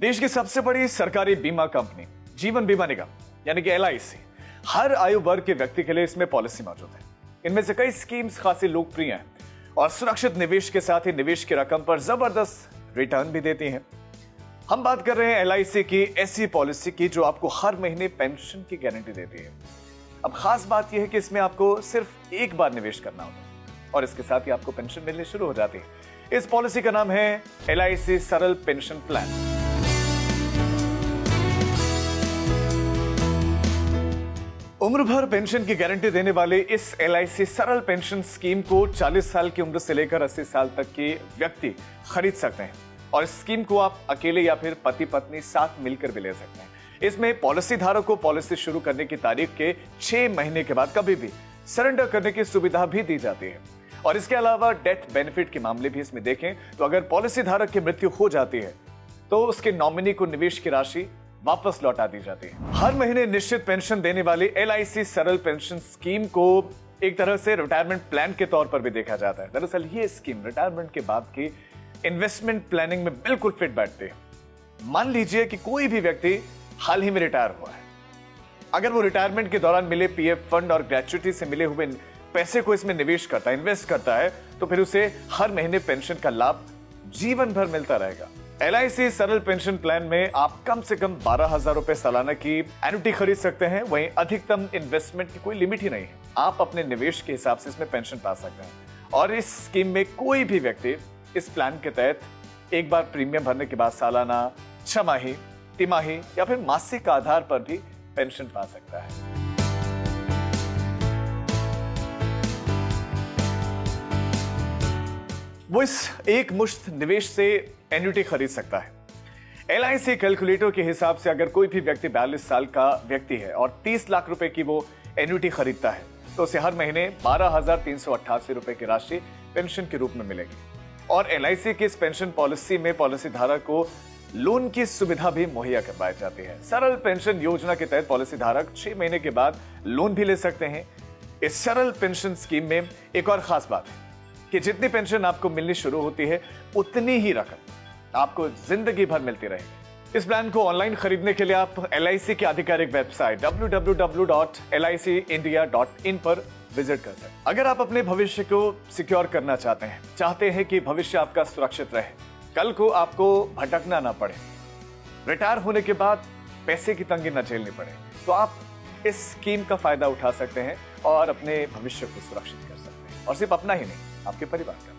देश की सबसे बड़ी सरकारी बीमा कंपनी जीवन बीमा निगम यानी कि LIC हर आयु वर्ग के व्यक्ति के लिए इसमें पॉलिसी मौजूद है। इनमें से कई स्कीम्स खासी लोकप्रिय हैं और सुरक्षित निवेश के साथ ही निवेश की रकम पर जबरदस्त रिटर्न भी देती हैं। हम बात कर रहे हैं LIC की ऐसी पॉलिसी की जो आपको हर महीने पेंशन की गारंटी देती है। अब खास बात यह है कि इसमें आपको सिर्फ एक बार निवेश करना होता है और इसके साथ ही आपको पेंशन मिलनी शुरू हो जाती है। इस पॉलिसी का नाम है LIC सरल पेंशन प्लान। उम्र भर पेंशन की गारंटी देने वाले इस LIC सरल पेंशन स्कीम को 40 साल की उम्र से लेकर 80 साल तक के व्यक्ति खरीद सकते हैं और इस स्कीम को आप अकेले या फिर पति पत्नी साथ मिलकर भी ले सकते हैं। इसमें पॉलिसी धारक को पॉलिसी शुरू करने की तारीख के 6 महीने के बाद कभी भी सरेंडर करने की सुविधा भी दी जाती है और इसके अलावा डेथ बेनिफिट के मामले भी इसमें देखें तो अगर पॉलिसी धारक की मृत्यु हो जाती है तो उसके नॉमिनी को निवेश की राशि वापस लौटा दी जाती है। हर महीने निश्चित पेंशन देने वाली LIC सरल पेंशन स्कीम को एक तरह से रिटायरमेंट प्लान के तौर पर भी देखा जाता है। दरअसल ये स्कीम रिटायरमेंट के बाद की इन्वेस्टमेंट प्लानिंग में बिल्कुल फिट बैठती है। मान लीजिए कि कोई भी व्यक्ति हाल ही में रिटायर हुआ है, अगर वो रिटायरमेंट के दौरान मिले PF फंड और ग्रेच्युटी से मिले हुए पैसे को इसमें निवेश करता है, इन्वेस्ट करता है, तो फिर उसे हर महीने पेंशन का लाभ जीवन भर मिलता रहेगा। LIC सरल पेंशन प्लान में आप कम से कम 12,000 रुपए सालाना की एन्युटी खरीद सकते हैं। वहीं अधिकतम इन्वेस्टमेंट की कोई लिमिट ही नहीं है। आप अपने निवेश के हिसाब से इसमें पेंशन पा सकते हैं और इस स्कीम में कोई भी व्यक्ति इस प्लान के तहत एक बार प्रीमियम भरने के बाद सालाना, छमाही, तिमाही या फिर मासिक आधार पर भी पेंशन पा सकता है। वो इस एक मुश्त निवेश से एन्युटी खरीद सकता है। LIC कैलकुलेटर के हिसाब से अगर कोई भी व्यक्ति 42 साल का व्यक्ति है और 30 लाख रुपए की वो एन्युटी खरीदता है तो उसे हर महीने 12,388 रुपए की राशि पेंशन के रूप में मिलेगी। और LIC की इस पेंशन पॉलिसी में पॉलिसी धारक को लोन की सुविधा भी मुहैया करवाई जाती है। सरल पेंशन योजना के तहत पॉलिसी धारक 6 महीने के बाद लोन भी ले सकते हैं। इस सरल पेंशन स्कीम में एक और खास बात है कि जितनी पेंशन आपको मिलनी शुरू होती है उतनी ही रकम आपको जिंदगी भर मिलती रहेगी। इस प्लान को ऑनलाइन खरीदने के लिए आप LIC की आधिकारिक वेबसाइट www.licindia.in पर विजिट कर सकते हैं। अगर आप अपने भविष्य को सिक्योर करना चाहते हैं कि भविष्य आपका सुरक्षित रहे, कल को आपको भटकना ना पड़े, रिटायर होने के बाद पैसे की तंगी न झेलनी पड़े, तो आप इस स्कीम का फायदा उठा सकते हैं और अपने भविष्य को सुरक्षित कर सकते हैं और सिर्फ अपना ही नहीं, आपके परिवार का।